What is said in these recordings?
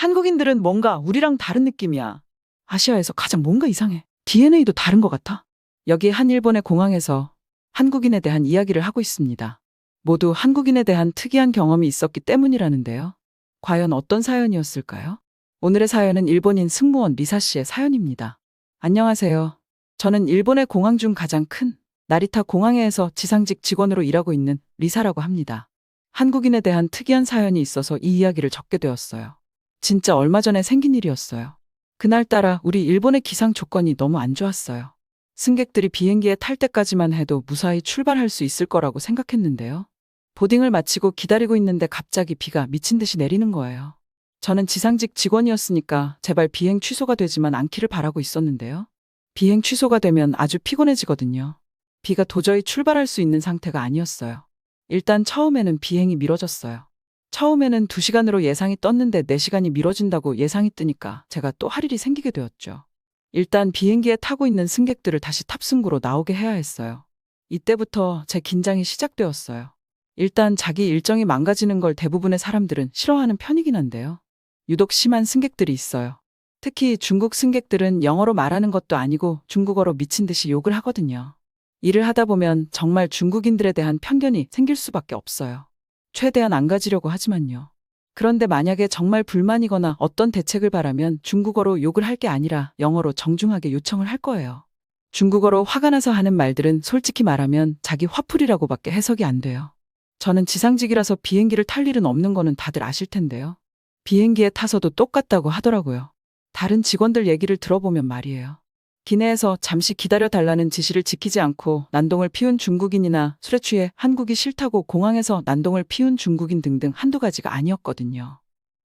한국인들은 뭔가 우리랑 다른 느낌이야. 아시아에서 가장 뭔가 이상해. DNA도 다른 것 같아. 여기 한 일본의 공항에서 한국인에 대한 이야기를 하고 있습니다. 모두 한국인에 대한 특이한 경험이 있었기 때문이라는데요. 과연 어떤 사연이었을까요? 오늘의 사연은 일본인 승무원 리사 씨의 사연입니다. 안녕하세요. 저는 일본의 공항 중 가장 큰 나리타 공항에서 지상직 직원으로 일하고 있는 리사라고 합니다. 한국인에 대한 특이한 사연이 있어서 이 이야기를 적게 되었어요. 진짜 얼마 전에 생긴 일이었어요. 그날따라 우리 일본의 기상 조건이 너무 안 좋았어요. 승객들이 비행기에 탈 때까지만 해도 무사히 출발할 수 있을 거라고 생각했는데요. 보딩을 마치고 기다리고 있는데 갑자기 비가 미친 듯이 내리는 거예요. 저는 지상직 직원이었으니까 제발 비행 취소가 되지만 않기를 바라고 있었는데요. 비행 취소가 되면 아주 피곤해지거든요. 비가 도저히 출발할 수 있는 상태가 아니었어요. 일단 처음에는 비행이 미뤄졌어요. 처음에는 2시간으로 예상이 떴는데 4시간이 미뤄진다고 예상이 뜨니까 제가 또 할 일이 생기게 되었죠. 일단 비행기에 타고 있는 승객들을 다시 탑승구로 나오게 해야 했어요. 이때부터 제 긴장이 시작되었어요. 일단 자기 일정이 망가지는 걸 대부분의 사람들은 싫어하는 편이긴 한데요. 유독 심한 승객들이 있어요. 특히 중국 승객들은 영어로 말하는 것도 아니고 중국어로 미친 듯이 욕을 하거든요. 일을 하다 보면 정말 중국인들에 대한 편견이 생길 수밖에 없어요. 최대한 안 가지려고 하지만요. 그런데 만약에 정말 불만이거나 어떤 대책을 바라면 중국어로 욕을 할 게 아니라 영어로 정중하게 요청을 할 거예요. 중국어로 화가 나서 하는 말들은 솔직히 말하면 자기 화풀이라고밖에 해석이 안 돼요. 저는 지상직이라서 비행기를 탈 일은 없는 거는 다들 아실 텐데요. 비행기에 타서도 똑같다고 하더라고요. 다른 직원들 얘기를 들어보면 말이에요. 기내에서 잠시 기다려달라는 지시를 지키지 않고 난동을 피운 중국인이나 술에 취해 한국이 싫다고 공항에서 난동을 피운 중국인 등등 한두 가지가 아니었거든요.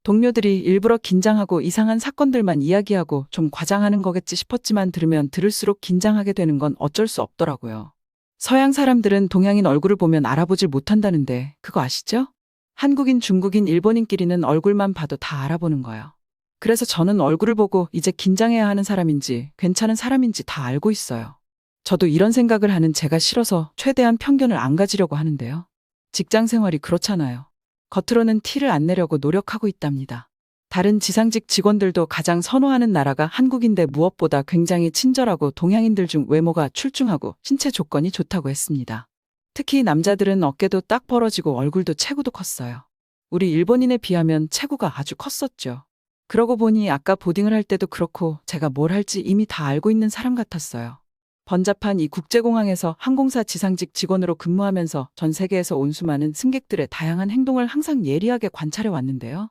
동료들이 일부러 긴장하고 이상한 사건들만 이야기하고 좀 과장하는 거겠지 싶었지만 들으면 들을수록 긴장하게 되는 건 어쩔 수 없더라고요. 서양 사람들은 동양인 얼굴을 보면 알아보질 못한다는데 그거 아시죠? 한국인, 중국인, 일본인끼리는 얼굴만 봐도 다 알아보는 거예요. 그래서 저는 얼굴을 보고 이제 긴장해야 하는 사람인지 괜찮은 사람인지 다 알고 있어요. 저도 이런 생각을 하는 제가 싫어서 최대한 편견을 안 가지려고 하는데요. 직장 생활이 그렇잖아요. 겉으로는 티를 안 내려고 노력하고 있답니다. 다른 지상직 직원들도 가장 선호하는 나라가 한국인데 무엇보다 굉장히 친절하고 동양인들 중 외모가 출중하고 신체 조건이 좋다고 했습니다. 특히 남자들은 어깨도 딱 벌어지고 얼굴도 체구도 컸어요. 우리 일본인에 비하면 체구가 아주 컸었죠. 그러고 보니 아까 보딩을 할 때도 그렇고 제가 뭘 할지 이미 다 알고 있는 사람 같았어요. 번잡한 이 국제공항에서 항공사 지상직 직원으로 근무하면서 전 세계에서 온 수많은 승객들의 다양한 행동을 항상 예리하게 관찰해 왔는데요.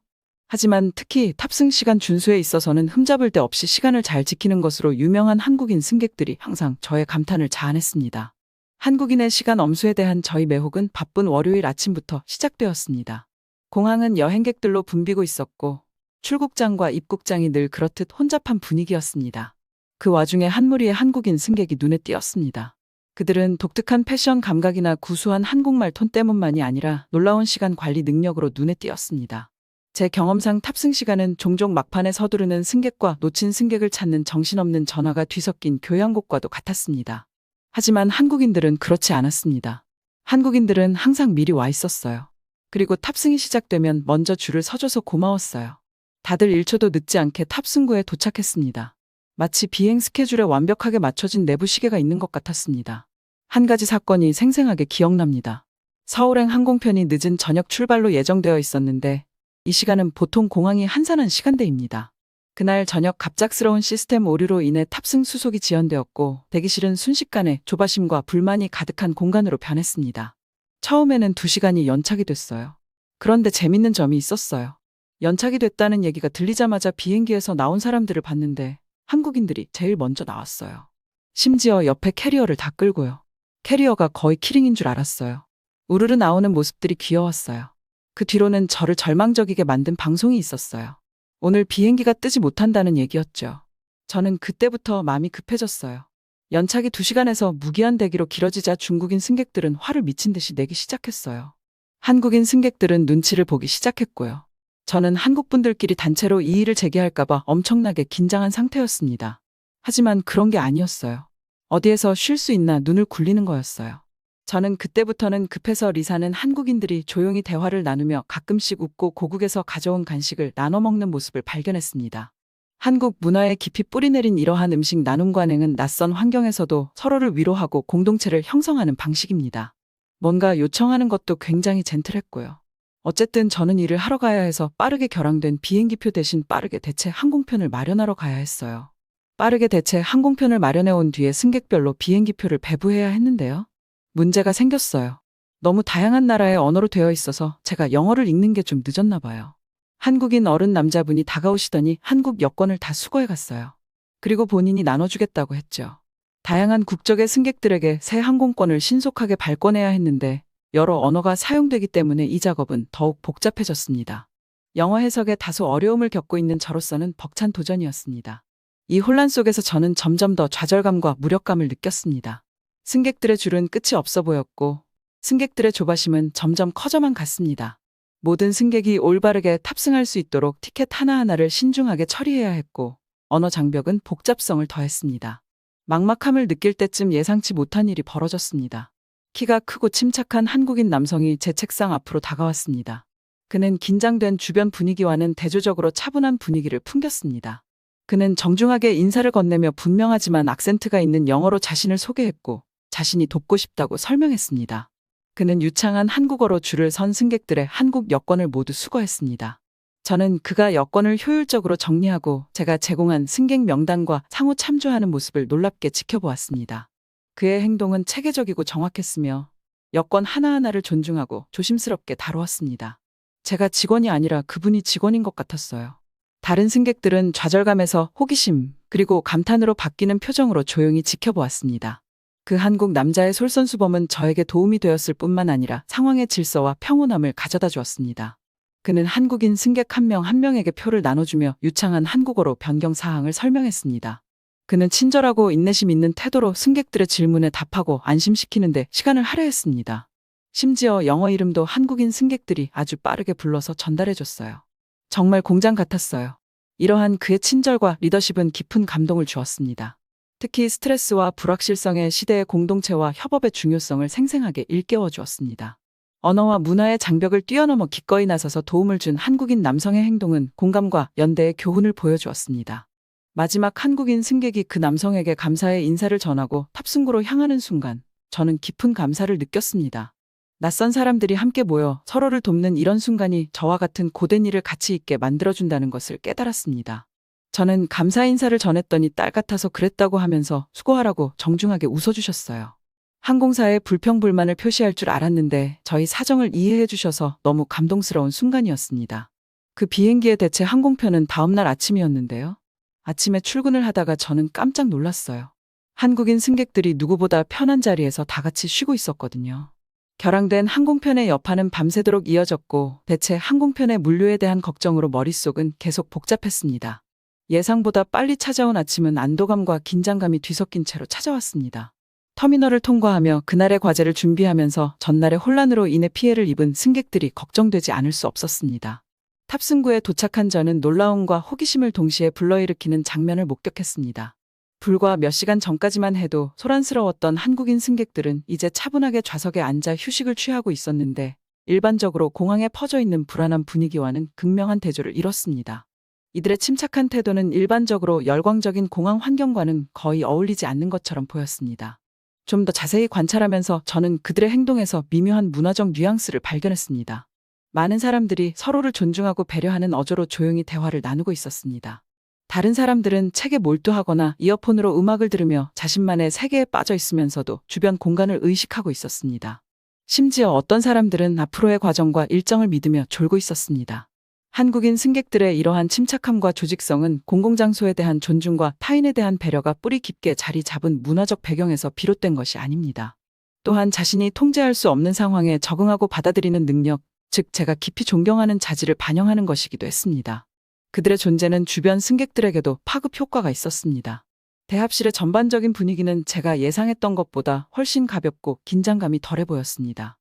하지만 특히 탑승 시간 준수에 있어서는 흠잡을 데 없이 시간을 잘 지키는 것으로 유명한 한국인 승객들이 항상 저의 감탄을 자아냈습니다. 한국인의 시간 엄수에 대한 저희 매혹은 바쁜 월요일 아침부터 시작되었습니다. 공항은 여행객들로 붐비고 있었고 출국장과 입국장이 늘 그렇듯 혼잡한 분위기였습니다. 그 와중에 한 무리의 한국인 승객이 눈에 띄었습니다. 그들은 독특한 패션 감각이나 구수한 한국말 톤 때문만이 아니라 놀라운 시간 관리 능력으로 눈에 띄었습니다. 제 경험상 탑승 시간은 종종 막판에 서두르는 승객과 놓친 승객을 찾는 정신없는 전화가 뒤섞인 교양곡과도 같았습니다. 하지만 한국인들은 그렇지 않았습니다. 한국인들은 항상 미리 와 있었어요. 그리고 탑승이 시작되면 먼저 줄을 서줘서 고마웠어요. 다들 1초도 늦지 않게 탑승구에 도착했습니다. 마치 비행 스케줄에 완벽하게 맞춰진 내부 시계가 있는 것 같았습니다. 한 가지 사건이 생생하게 기억납니다. 서울행 항공편이 늦은 저녁 출발로 예정되어 있었는데 이 시간은 보통 공항이 한산한 시간대입니다. 그날 저녁 갑작스러운 시스템 오류로 인해 탑승 수속이 지연되었고 대기실은 순식간에 조바심과 불만이 가득한 공간으로 변했습니다. 처음에는 2시간이 연착이 됐어요. 그런데 재밌는 점이 있었어요. 연착이 됐다는 얘기가 들리자마자 비행기에서 나온 사람들을 봤는데 한국인들이 제일 먼저 나왔어요. 심지어 옆에 캐리어를 다 끌고요. 캐리어가 거의 키링인 줄 알았어요. 우르르 나오는 모습들이 귀여웠어요. 그 뒤로는 저를 절망적이게 만든 방송이 있었어요. 오늘 비행기가 뜨지 못한다는 얘기였죠. 저는 그때부터 마음이 급해졌어요. 연착이 2시간에서 무기한 대기로 길어지자 중국인 승객들은 화를 미친 듯이 내기 시작했어요. 한국인 승객들은 눈치를 보기 시작했고요. 저는 한국분들끼리 단체로 이의를 제기할까봐 엄청나게 긴장한 상태였습니다. 하지만 그런 게 아니었어요. 어디에서 쉴 수 있나 눈을 굴리는 거였어요. 저는 그때부터는 급해서 리사는 한국인들이 조용히 대화를 나누며 가끔씩 웃고 고국에서 가져온 간식을 나눠 먹는 모습을 발견했습니다. 한국 문화에 깊이 뿌리내린 이러한 음식 나눔 관행은 낯선 환경에서도 서로를 위로하고 공동체를 형성하는 방식입니다. 뭔가 요청하는 것도 굉장히 젠틀했고요. 어쨌든 저는 일을 하러 가야 해서 빠르게 결항된 비행기표 대신 빠르게 대체 항공편을 마련하러 가야 했어요. 빠르게 대체 항공편을 마련해 온 뒤에 승객별로 비행기표를 배부해야 했는데요. 문제가 생겼어요. 너무 다양한 나라의 언어로 되어 있어서 제가 영어를 읽는 게 좀 늦었나 봐요. 한국인 어른 남자분이 다가오시더니 한국 여권을 다 수거해 갔어요. 그리고 본인이 나눠주겠다고 했죠. 다양한 국적의 승객들에게 새 항공권을 신속하게 발권해야 했는데 여러 언어가 사용되기 때문에 이 작업은 더욱 복잡해졌습니다. 영어 해석에 다소 어려움을 겪고 있는 저로서는 벅찬 도전이었습니다. 이 혼란 속에서 저는 점점 더 좌절감과 무력감을 느꼈습니다. 승객들의 줄은 끝이 없어 보였고 승객들의 조바심은 점점 커져만 갔습니다. 모든 승객이 올바르게 탑승할 수 있도록 티켓 하나하나를 신중하게 처리해야 했고 언어 장벽은 복잡성을 더했습니다. 막막함을 느낄 때쯤 예상치 못한 일이 벌어졌습니다. 키가 크고 침착한 한국인 남성이 제 책상 앞으로 다가왔습니다. 그는 긴장된 주변 분위기와는 대조적으로 차분한 분위기를 풍겼습니다. 그는 정중하게 인사를 건네며 분명하지만 악센트가 있는 영어로 자신을 소개했고 자신이 돕고 싶다고 설명했습니다. 그는 유창한 한국어로 줄을 선 승객들의 한국 여권을 모두 수거했습니다. 저는 그가 여권을 효율적으로 정리하고 제가 제공한 승객 명단과 상호 참조하는 모습을 놀랍게 지켜보았습니다. 그의 행동은 체계적이고 정확했으며 여권 하나하나를 존중하고 조심스럽게 다루었습니다. 제가 직원이 아니라 그분이 직원인 것 같았어요. 다른 승객들은 좌절감에서 호기심 그리고 감탄으로 바뀌는 표정으로 조용히 지켜보았습니다. 그 한국 남자의 솔선수범은 저에게 도움이 되었을 뿐만 아니라 상황의 질서와 평온함을 가져다 주었습니다. 그는 한국인 승객 한 명 한 명에게 표를 나눠주며 유창한 한국어로 변경 사항을 설명했습니다. 그는 친절하고 인내심 있는 태도로 승객들의 질문에 답하고 안심시키는데 시간을 할애했습니다. 심지어 영어 이름도 한국인 승객들이 아주 빠르게 불러서 전달해줬어요. 정말 공장 같았어요. 이러한 그의 친절과 리더십은 깊은 감동을 주었습니다. 특히 스트레스와 불확실성의 시대의 공동체와 협업의 중요성을 생생하게 일깨워 주었습니다. 언어와 문화의 장벽을 뛰어넘어 기꺼이 나서서 도움을 준 한국인 남성의 행동은 공감과 연대의 교훈을 보여주었습니다. 마지막 한국인 승객이 그 남성에게 감사의 인사를 전하고 탑승구로 향하는 순간 저는 깊은 감사를 느꼈습니다. 낯선 사람들이 함께 모여 서로를 돕는 이런 순간이 저와 같은 고된 일을 가치 있게 만들어준다는 것을 깨달았습니다. 저는 감사 인사를 전했더니 딸 같아서 그랬다고 하면서 수고하라고 정중하게 웃어주셨어요. 항공사에 불평불만을 표시할 줄 알았는데 저희 사정을 이해해 주셔서 너무 감동스러운 순간이었습니다. 그 비행기의 대체 항공편은 다음날 아침이었는데요. 아침에 출근을 하다가 저는 깜짝 놀랐어요. 한국인 승객들이 누구보다 편한 자리에서 다 같이 쉬고 있었거든요. 결항된 항공편의 여파는 밤새도록 이어졌고 대체 항공편의 물류에 대한 걱정으로 머릿속은 계속 복잡했습니다. 예상보다 빨리 찾아온 아침은 안도감과 긴장감이 뒤섞인 채로 찾아왔습니다. 터미널을 통과하며 그날의 과제를 준비하면서 전날의 혼란으로 인해 피해를 입은 승객들이 걱정되지 않을 수 없었습니다. 탑승구에 도착한 저는 놀라움과 호기심을 동시에 불러일으키는 장면을 목격했습니다. 불과 몇 시간 전까지만 해도 소란스러웠던 한국인 승객들은 이제 차분하게 좌석에 앉아 휴식을 취하고 있었는데 일반적으로 공항에 퍼져 있는 불안한 분위기와는 극명한 대조를 이뤘습니다. 이들의 침착한 태도는 일반적으로 열광적인 공항 환경과는 거의 어울리지 않는 것처럼 보였습니다. 좀 더 자세히 관찰하면서 저는 그들의 행동에서 미묘한 문화적 뉘앙스를 발견했습니다. 많은 사람들이 서로를 존중하고 배려하는 어조로 조용히 대화를 나누고 있었습니다. 다른 사람들은 책에 몰두하거나 이어폰으로 음악을 들으며 자신만의 세계에 빠져 있으면서도 주변 공간을 의식하고 있었습니다. 심지어 어떤 사람들은 앞으로의 과정과 일정을 믿으며 졸고 있었습니다. 한국인 승객들의 이러한 침착함과 조직성은 공공장소에 대한 존중과 타인에 대한 배려가 뿌리 깊게 자리 잡은 문화적 배경에서 비롯된 것이 아닙니다. 또한 자신이 통제할 수 없는 상황에 적응하고 받아들이는 능력, 즉 제가 깊이 존경하는 자질을 반영하는 것이기도 했습니다. 그들의 존재는 주변 승객들에게도 파급 효과가 있었습니다. 대합실의 전반적인 분위기는 제가 예상했던 것보다 훨씬 가볍고 긴장감이 덜해 보였습니다.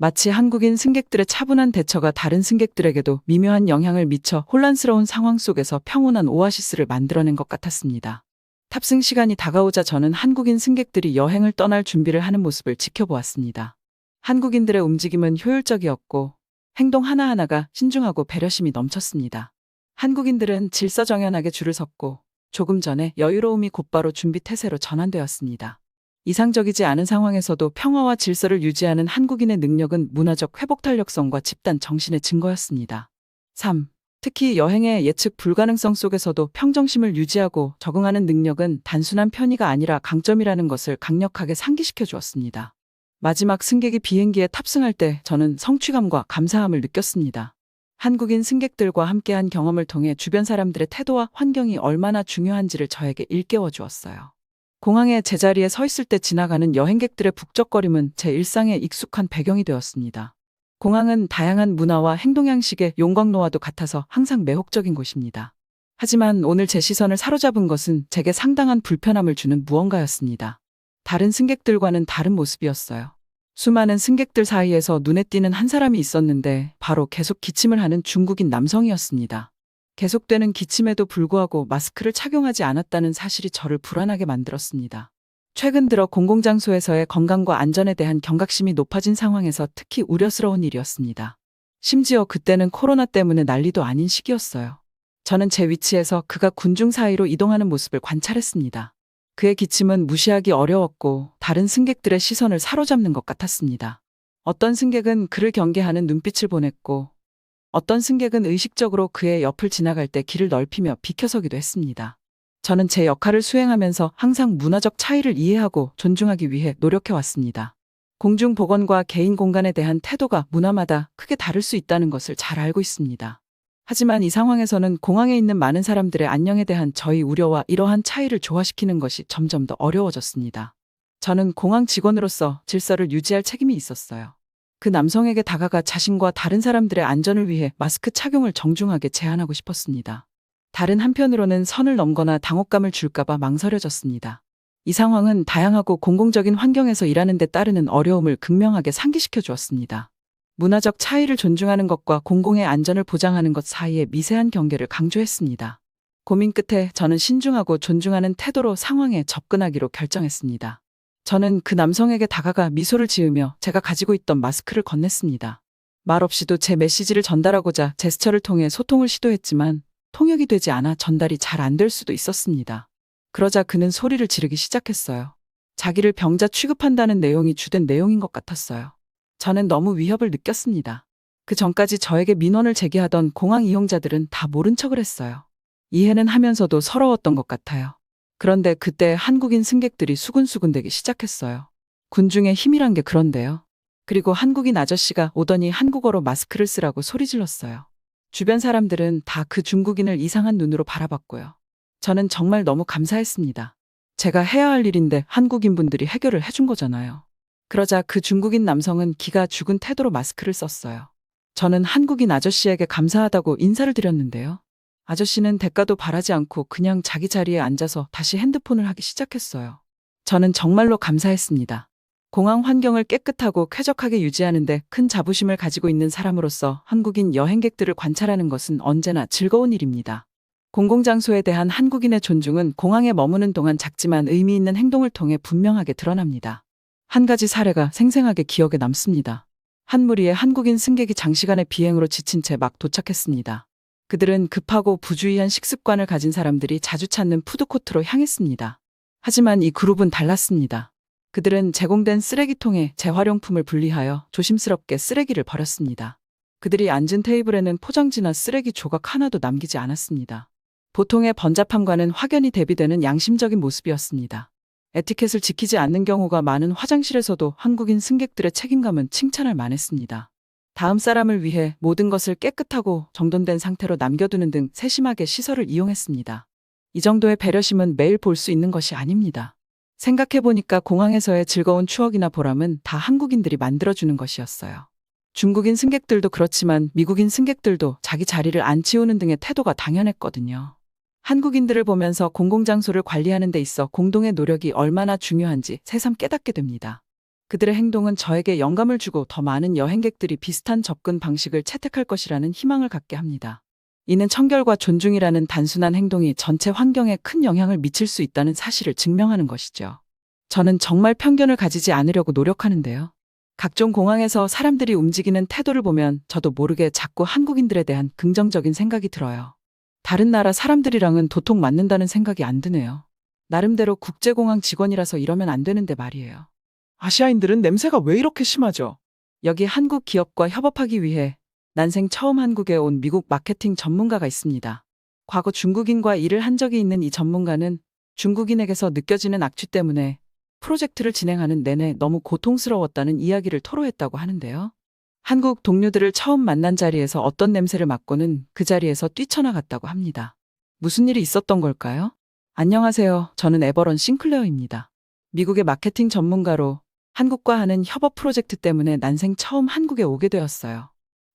마치 한국인 승객들의 차분한 대처가 다른 승객들에게도 미묘한 영향을 미쳐 혼란스러운 상황 속에서 평온한 오아시스를 만들어낸 것 같았습니다. 탑승 시간이 다가오자 저는 한국인 승객들이 여행을 떠날 준비를 하는 모습을 지켜보았습니다. 한국인들의 움직임은 효율적이었고 행동 하나하나가 신중하고 배려심이 넘쳤습니다. 한국인들은 질서정연하게 줄을 섰고 조금 전에 여유로움이 곧바로 준비 태세로 전환되었습니다. 이상적이지 않은 상황에서도 평화와 질서를 유지하는 한국인의 능력은 문화적 회복 탄력성과 집단 정신의 증거였습니다. 3. 특히 여행의 예측 불가능성 속에서도 평정심을 유지하고 적응하는 능력은 단순한 편의가 아니라 강점이라는 것을 강력하게 상기시켜 주었습니다. 마지막 승객이 비행기에 탑승할 때 저는 성취감과 감사함을 느꼈습니다. 한국인 승객들과 함께한 경험을 통해 주변 사람들의 태도와 환경이 얼마나 중요한지를 저에게 일깨워 주었어요. 공항의 제자리에 서 있을 때 지나가는 여행객들의 북적거림은 제 일상에 익숙한 배경이 되었습니다. 공항은 다양한 문화와 행동 양식의 용광로와도 같아서 항상 매혹적인 곳입니다. 하지만 오늘 제 시선을 사로잡은 것은 제게 상당한 불편함을 주는 무언가였습니다. 다른 승객들과는 다른 모습이었어요. 수많은 승객들 사이에서 눈에 띄는 한 사람이 있었는데 바로 계속 기침을 하는 중국인 남성이었습니다. 계속되는 기침에도 불구하고 마스크를 착용하지 않았다는 사실이 저를 불안하게 만들었습니다. 최근 들어 공공장소에서의 건강과 안전에 대한 경각심이 높아진 상황에서 특히 우려스러운 일이었습니다. 심지어 그때는 코로나 때문에 난리도 아닌 시기였어요. 저는 제 위치에서 그가 군중 사이로 이동하는 모습을 관찰했습니다. 그의 기침은 무시하기 어려웠고 다른 승객들의 시선을 사로잡는 것 같았습니다. 어떤 승객은 그를 경계하는 눈빛을 보냈고 어떤 승객은 의식적으로 그의 옆을 지나갈 때 길을 넓히며 비켜서기도 했습니다. 저는 제 역할을 수행하면서 항상 문화적 차이를 이해하고 존중하기 위해 노력해왔습니다. 공중보건과 개인 공간에 대한 태도가 문화마다 크게 다를 수 있다는 것을 잘 알고 있습니다. 하지만 이 상황에서는 공항에 있는 많은 사람들의 안녕에 대한 저희 우려와 이러한 차이를 조화시키는 것이 점점 더 어려워졌습니다. 저는 공항 직원으로서 질서를 유지할 책임이 있었어요. 그 남성에게 다가가 자신과 다른 사람들의 안전을 위해 마스크 착용을 정중하게 제안하고 싶었습니다. 다른 한편으로는 선을 넘거나 당혹감을 줄까봐 망설여졌습니다. 이 상황은 다양하고 공공적인 환경에서 일하는 데 따르는 어려움을 극명하게 상기시켜 주었습니다. 문화적 차이를 존중하는 것과 공공의 안전을 보장하는 것 사이의 미세한 경계를 강조했습니다. 고민 끝에 저는 신중하고 존중하는 태도로 상황에 접근하기로 결정했습니다. 저는 그 남성에게 다가가 미소를 지으며 제가 가지고 있던 마스크를 건넸습니다. 말없이도 제 메시지를 전달하고자 제스처를 통해 소통을 시도했지만 통역이 되지 않아 전달이 잘 안 될 수도 있었습니다. 그러자 그는 소리를 지르기 시작했어요. 자기를 병자 취급한다는 내용이 주된 내용인 것 같았어요. 저는 너무 위협을 느꼈습니다. 그 전까지 저에게 민원을 제기하던 공항 이용자들은 다 모른 척을 했어요. 이해는 하면서도 서러웠던 것 같아요. 그런데 그때 한국인 승객들이 수군수군대기 시작했어요. 군중의 힘이란 게 그런데요. 그리고 한국인 아저씨가 오더니 한국어로 마스크를 쓰라고 소리 질렀어요. 주변 사람들은 다 그 중국인을 이상한 눈으로 바라봤고요. 저는 정말 너무 감사했습니다. 제가 해야 할 일인데 한국인분들이 해결을 해준 거잖아요. 그러자 그 중국인 남성은 기가 죽은 태도로 마스크를 썼어요. 저는 한국인 아저씨에게 감사하다고 인사를 드렸는데요. 아저씨는 대가도 바라지 않고 그냥 자기 자리에 앉아서 다시 핸드폰을 하기 시작했어요. 저는 정말로 감사했습니다. 공항 환경을 깨끗하고 쾌적하게 유지하는데 큰 자부심을 가지고 있는 사람으로서 한국인 여행객들을 관찰하는 것은 언제나 즐거운 일입니다. 공공장소에 대한 한국인의 존중은 공항에 머무는 동안 작지만 의미 있는 행동을 통해 분명하게 드러납니다. 한 가지 사례가 생생하게 기억에 남습니다. 한 무리의 한국인 승객이 장시간의 비행으로 지친 채 막 도착했습니다. 그들은 급하고 부주의한 식습관을 가진 사람들이 자주 찾는 푸드코트로 향했습니다. 하지만 이 그룹은 달랐습니다. 그들은 제공된 쓰레기통에 재활용품을 분리하여 조심스럽게 쓰레기를 버렸습니다. 그들이 앉은 테이블에는 포장지나 쓰레기 조각 하나도 남기지 않았습니다. 보통의 번잡함과는 확연히 대비되는 양심적인 모습이었습니다. 에티켓을 지키지 않는 경우가 많은 화장실에서도 한국인 승객들의 책임감은 칭찬할 만했습니다. 다음 사람을 위해 모든 것을 깨끗하고 정돈된 상태로 남겨두는 등 세심하게 시설을 이용했습니다. 이 정도의 배려심은 매일 볼 수 있는 것이 아닙니다. 생각해보니까 공항에서의 즐거운 추억이나 보람은 다 한국인들이 만들어주는 것이었어요. 중국인 승객들도 그렇지만 미국인 승객들도 자기 자리를 안 치우는 등의 태도가 당연했거든요. 한국인들을 보면서 공공장소를 관리하는 데 있어 공동의 노력이 얼마나 중요한지 새삼 깨닫게 됩니다. 그들의 행동은 저에게 영감을 주고 더 많은 여행객들이 비슷한 접근 방식을 채택할 것이라는 희망을 갖게 합니다. 이는 청결과 존중이라는 단순한 행동이 전체 환경에 큰 영향을 미칠 수 있다는 사실을 증명하는 것이죠. 저는 정말 편견을 가지지 않으려고 노력하는데요. 각종 공항에서 사람들이 움직이는 태도를 보면 저도 모르게 자꾸 한국인들에 대한 긍정적인 생각이 들어요. 다른 나라 사람들이랑은 도통 맞는다는 생각이 안 드네요. 나름대로 국제공항 직원이라서 이러면 안 되는데 말이에요. 아시아인들은 냄새가 왜 이렇게 심하죠? 여기 한국 기업과 협업하기 위해 난생 처음 한국에 온 미국 마케팅 전문가가 있습니다. 과거 중국인과 일을 한 적이 있는 이 전문가는 중국인에게서 느껴지는 악취 때문에 프로젝트를 진행하는 내내 너무 고통스러웠다는 이야기를 토로했다고 하는데요. 한국 동료들을 처음 만난 자리에서 어떤 냄새를 맡고는 그 자리에서 뛰쳐나갔다고 합니다. 무슨 일이 있었던 걸까요? 안녕하세요. 저는 에버런 싱클레어입니다. 미국의 마케팅 전문가로 한국과 하는 협업 프로젝트 때문에 난생 처음 한국에 오게 되었어요.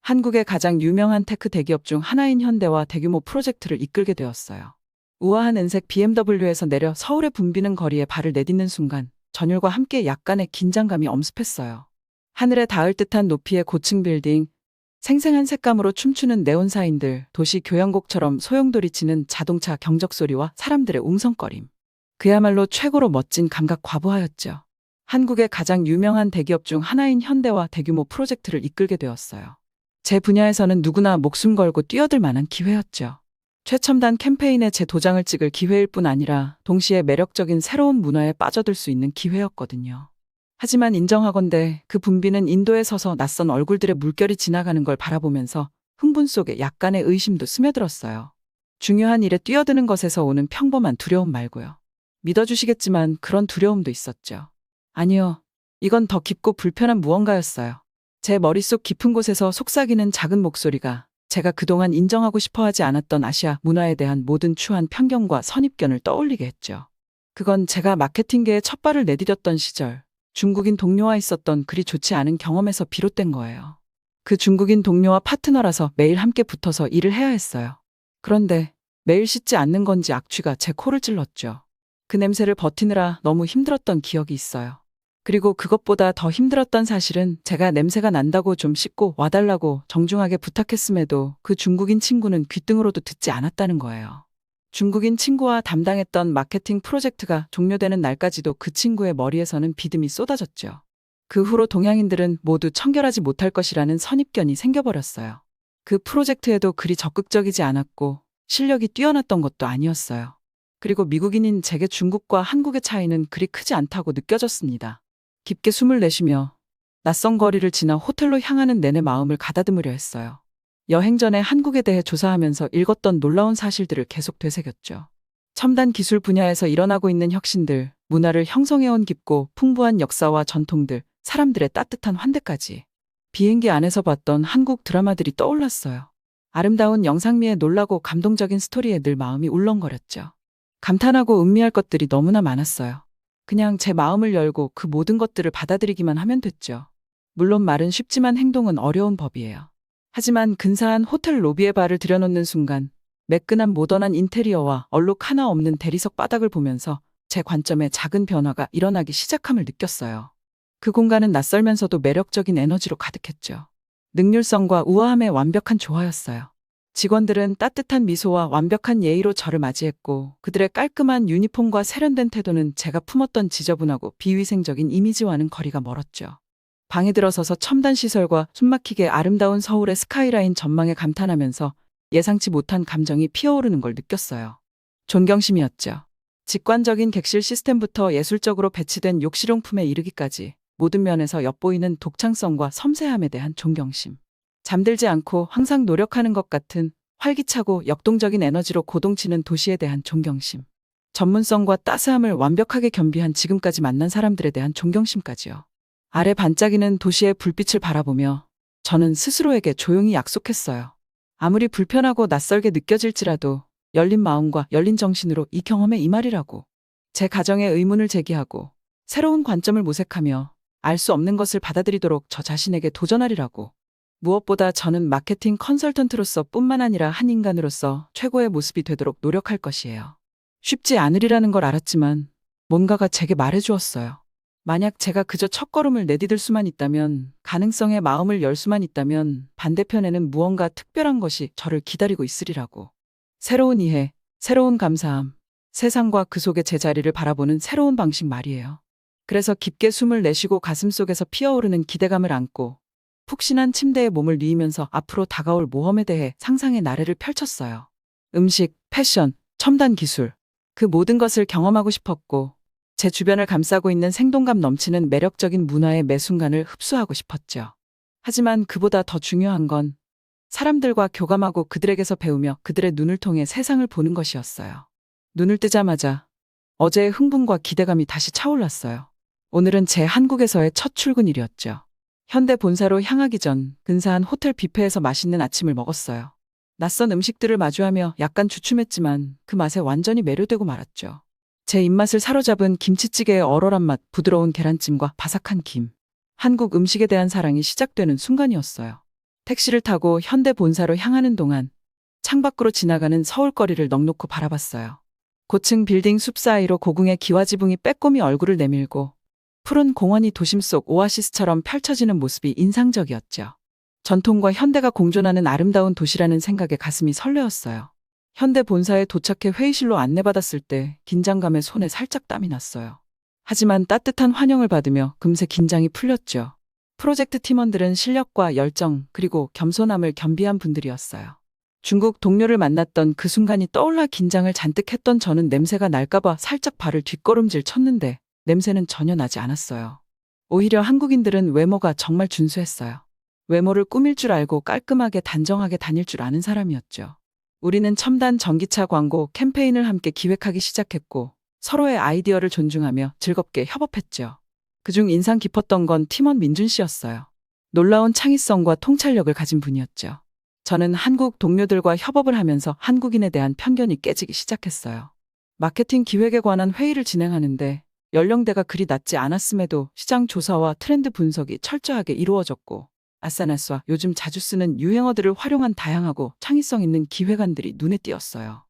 한국의 가장 유명한 테크 대기업 중 하나인 현대와 대규모 프로젝트를 이끌게 되었어요. 우아한 은색 BMW에서 내려 서울의 붐비는 거리에 발을 내딛는 순간 전율과 함께 약간의 긴장감이 엄습했어요. 하늘에 닿을 듯한 높이의 고층 빌딩, 생생한 색감으로 춤추는 네온사인들, 도시 교향곡처럼 소용돌이치는 자동차 경적 소리와 사람들의 웅성거림. 그야말로 최고로 멋진 감각 과부하였죠. 한국의 가장 유명한 대기업 중 하나인 현대와 대규모 프로젝트를 이끌게 되었어요. 제 분야에서는 누구나 목숨 걸고 뛰어들 만한 기회였죠. 최첨단 캠페인에 제 도장을 찍을 기회일 뿐 아니라 동시에 매력적인 새로운 문화에 빠져들 수 있는 기회였거든요. 하지만 인정하건대 그 분비는 인도에 서서 낯선 얼굴들의 물결이 지나가는 걸 바라보면서 흥분 속에 약간의 의심도 스며들었어요. 중요한 일에 뛰어드는 것에서 오는 평범한 두려움 말고요. 믿어주시겠지만 그런 두려움도 있었죠. 아니요. 이건 더 깊고 불편한 무언가였어요. 제 머릿속 깊은 곳에서 속삭이는 작은 목소리가 제가 그동안 인정하고 싶어하지 않았던 아시아 문화에 대한 모든 추한 편견과 선입견을 떠올리게 했죠. 그건 제가 마케팅계에 첫 발을 내디뎠던 시절 중국인 동료와 있었던 그리 좋지 않은 경험에서 비롯된 거예요. 그 중국인 동료와 파트너라서 매일 함께 붙어서 일을 해야 했어요. 그런데 매일 씻지 않는 건지 악취가 제 코를 찔렀죠. 그 냄새를 버티느라 너무 힘들었던 기억이 있어요. 그리고 그것보다 더 힘들었던 사실은 제가 냄새가 난다고 좀 씻고 와달라고 정중하게 부탁했음에도 그 중국인 친구는 귓등으로도 듣지 않았다는 거예요. 중국인 친구와 담당했던 마케팅 프로젝트가 종료되는 날까지도 그 친구의 머리에서는 비듬이 쏟아졌죠. 그 후로 동양인들은 모두 청결하지 못할 것이라는 선입견이 생겨버렸어요. 그 프로젝트에도 그리 적극적이지 않았고 실력이 뛰어났던 것도 아니었어요. 그리고 미국인인 제게 중국과 한국의 차이는 그리 크지 않다고 느껴졌습니다. 깊게 숨을 내쉬며 낯선 거리를 지나 호텔로 향하는 내내 마음을 가다듬으려 했어요. 여행 전에 한국에 대해 조사하면서 읽었던 놀라운 사실들을 계속 되새겼죠. 첨단 기술 분야에서 일어나고 있는 혁신들, 문화를 형성해온 깊고 풍부한 역사와 전통들, 사람들의 따뜻한 환대까지. 비행기 안에서 봤던 한국 드라마들이 떠올랐어요. 아름다운 영상미에 놀라고 감동적인 스토리에 늘 마음이 울렁거렸죠. 감탄하고 음미할 것들이 너무나 많았어요. 그냥 제 마음을 열고 그 모든 것들을 받아들이기만 하면 됐죠. 물론 말은 쉽지만 행동은 어려운 법이에요. 하지만 근사한 호텔 로비에 발을 들여놓는 순간 매끈한 모던한 인테리어와 얼룩 하나 없는 대리석 바닥을 보면서 제 관점에 작은 변화가 일어나기 시작함을 느꼈어요. 그 공간은 낯설면서도 매력적인 에너지로 가득했죠. 능률성과 우아함의 완벽한 조화였어요. 직원들은 따뜻한 미소와 완벽한 예의로 저를 맞이했고 그들의 깔끔한 유니폼과 세련된 태도는 제가 품었던 지저분하고 비위생적인 이미지와는 거리가 멀었죠. 방에 들어서서 첨단 시설과 숨막히게 아름다운 서울의 스카이라인 전망에 감탄하면서 예상치 못한 감정이 피어오르는 걸 느꼈어요. 존경심이었죠. 직관적인 객실 시스템부터 예술적으로 배치된 욕실용품에 이르기까지 모든 면에서 엿보이는 독창성과 섬세함에 대한 존경심. 잠들지 않고 항상 노력하는 것 같은 활기차고 역동적인 에너지로 고동치는 도시에 대한 존경심. 전문성과 따스함을 완벽하게 겸비한 지금까지 만난 사람들에 대한 존경심까지요. 아래 반짝이는 도시의 불빛을 바라보며 저는 스스로에게 조용히 약속했어요. 아무리 불편하고 낯설게 느껴질지라도 열린 마음과 열린 정신으로 이 경험에 임하리라고. 제 가정에 의문을 제기하고 새로운 관점을 모색하며 알 수 없는 것을 받아들이도록 저 자신에게 도전하리라고. 무엇보다 저는 마케팅 컨설턴트로서 뿐만 아니라 한 인간으로서 최고의 모습이 되도록 노력할 것이에요. 쉽지 않으리라는 걸 알았지만 뭔가가 제게 말해주었어요. 만약 제가 그저 첫걸음을 내디딜 수만 있다면, 가능성에 마음을 열 수만 있다면 반대편에는 무언가 특별한 것이 저를 기다리고 있으리라고. 새로운 이해, 새로운 감사함, 세상과 그 속의 제 자리를 바라보는 새로운 방식 말이에요. 그래서 깊게 숨을 내쉬고 가슴속에서 피어오르는 기대감을 안고 푹신한 침대에 몸을 뉘으면서 앞으로 다가올 모험에 대해 상상의 나래를 펼쳤어요. 음식, 패션, 첨단 기술, 그 모든 것을 경험하고 싶었고 제 주변을 감싸고 있는 생동감 넘치는 매력적인 문화의 매 순간을 흡수하고 싶었죠. 하지만 그보다 더 중요한 건 사람들과 교감하고 그들에게서 배우며 그들의 눈을 통해 세상을 보는 것이었어요. 눈을 뜨자마자 어제의 흥분과 기대감이 다시 차올랐어요. 오늘은 제 한국에서의 첫 출근일이었죠. 현대 본사로 향하기 전 근사한 호텔 뷔페에서 맛있는 아침을 먹었어요. 낯선 음식들을 마주하며 약간 주춤했지만 그 맛에 완전히 매료되고 말았죠. 제 입맛을 사로잡은 김치찌개의 얼얼한 맛, 부드러운 계란찜과 바삭한 김. 한국 음식에 대한 사랑이 시작되는 순간이었어요. 택시를 타고 현대 본사로 향하는 동안 창밖으로 지나가는 서울거리를 넋놓고 바라봤어요. 고층 빌딩 숲 사이로 고궁의 기와지붕이 빼꼼히 얼굴을 내밀고 푸른 공원이 도심 속 오아시스처럼 펼쳐지는 모습이 인상적이었죠. 전통과 현대가 공존하는 아름다운 도시라는 생각에 가슴이 설레었어요. 현대 본사에 도착해 회의실로 안내받았을 때 긴장감에 손에 살짝 땀이 났어요. 하지만 따뜻한 환영을 받으며 금세 긴장이 풀렸죠. 프로젝트 팀원들은 실력과 열정 그리고 겸손함을 겸비한 분들이었어요. 중국 동료를 만났던 그 순간이 떠올라 긴장을 잔뜩 했던 저는 냄새가 날까봐 살짝 발을 뒷걸음질 쳤는데 냄새는 전혀 나지 않았어요. 오히려 한국인들은 외모가 정말 준수했어요. 외모를 꾸밀 줄 알고 깔끔하게 단정하게 다닐 줄 아는 사람이었죠. 우리는 첨단 전기차 광고 캠페인을 함께 기획하기 시작했고 서로의 아이디어를 존중하며 즐겁게 협업했죠. 그중 인상 깊었던 건 팀원 민준 씨였어요. 놀라운 창의성과 통찰력을 가진 분이었죠. 저는 한국 동료들과 협업을 하면서 한국인에 대한 편견이 깨지기 시작했어요. 마케팅 기획에 관한 회의를 진행하는데 연령대가 그리 낮지 않았음에도 시장 조사와 트렌드 분석이 철저하게 이루어졌고 아싸나싸 요즘 자주 쓰는 유행어들을 활용한 다양하고 창의성 있는 기획안들이 눈에 띄었어요.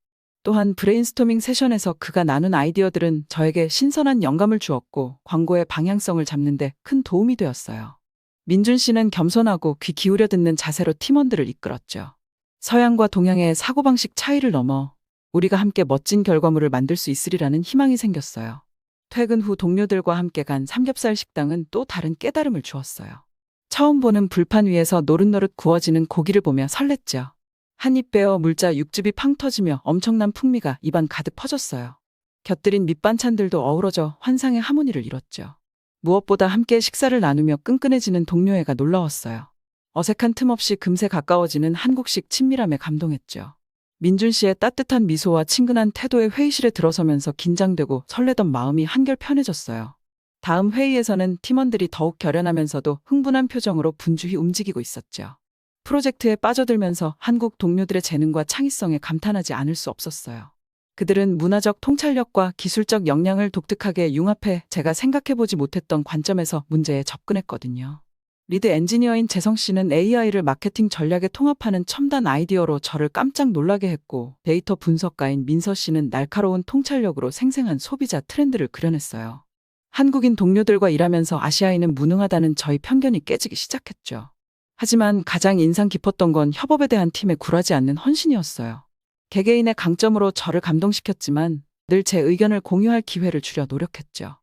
또한 브레인스토밍 세션에서 그가 나눈 아이디어들은 저에게 신선한 영감을 주었고 광고의 방향성을 잡는 데 큰 도움이 되었어요. 민준 씨는 겸손하고 귀 기울여 듣는 자세로 팀원들을 이끌었죠. 서양과 동양의 사고방식 차이를 넘어 우리가 함께 멋진 결과물을 만들 수 있으리라는 희망이 생겼어요. 퇴근 후 동료들과 함께 간 삼겹살 식당은 또 다른 깨달음을 주었어요. 처음 보는 불판 위에서 노릇노릇 구워지는 고기를 보며 설렜죠. 한 입 베어 물자 육즙이 팡 터지며 엄청난 풍미가 입안 가득 퍼졌어요. 곁들인 밑반찬들도 어우러져 환상의 하모니를 이뤘죠. 무엇보다 함께 식사를 나누며 끈끈해지는 동료애가 놀라웠어요. 어색한 틈 없이 금세 가까워지는 한국식 친밀함에 감동했죠. 민준 씨의 따뜻한 미소와 친근한 태도에 회의실에 들어서면서 긴장되고 설레던 마음이 한결 편해졌어요. 다음 회의에서는 팀원들이 더욱 결연하면서도 흥분한 표정으로 분주히 움직이고 있었죠. 프로젝트에 빠져들면서 한국 동료들의 재능과 창의성에 감탄하지 않을 수 없었어요. 그들은 문화적 통찰력과 기술적 역량을 독특하게 융합해 제가 생각해보지 못했던 관점에서 문제에 접근했거든요. 리드 엔지니어인 재성 씨는 AI를 마케팅 전략에 통합하는 첨단 아이디어로 저를 깜짝 놀라게 했고 데이터 분석가인 민서 씨는 날카로운 통찰력으로 생생한 소비자 트렌드를 그려냈어요. 한국인 동료들과 일하면서 아시아인은 무능하다는 저희 편견이 깨지기 시작했죠. 하지만 가장 인상 깊었던 건 협업에 대한 팀의 굴하지 않는 헌신이었어요. 개개인의 강점으로 저를 감동시켰지만 늘 제 의견을 공유할 기회를 주려 노력했죠.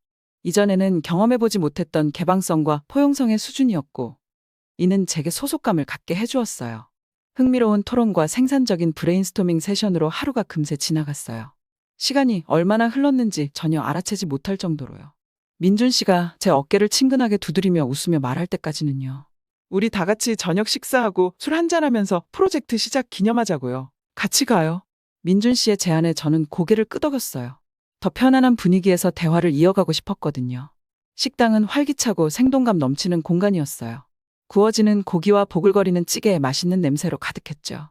이전에는 경험해보지 못했던 개방성과 포용성의 수준이었고 이는 제게 소속감을 갖게 해주었어요. 흥미로운 토론과 생산적인 브레인스토밍 세션으로 하루가 금세 지나갔어요. 시간이 얼마나 흘렀는지 전혀 알아채지 못할 정도로요. 민준 씨가 제 어깨를 친근하게 두드리며 웃으며 말할 때까지는요. 우리 다 같이 저녁 식사하고 술 한잔하면서 프로젝트 시작 기념하자고요. 같이 가요. 민준 씨의 제안에 저는 고개를 끄덕였어요. 더 편안한 분위기에서 대화를 이어가고 싶었거든요. 식당은 활기차고 생동감 넘치는 공간이었어요. 구워지는 고기와 보글거리는 찌개에 맛있는 냄새로 가득했죠.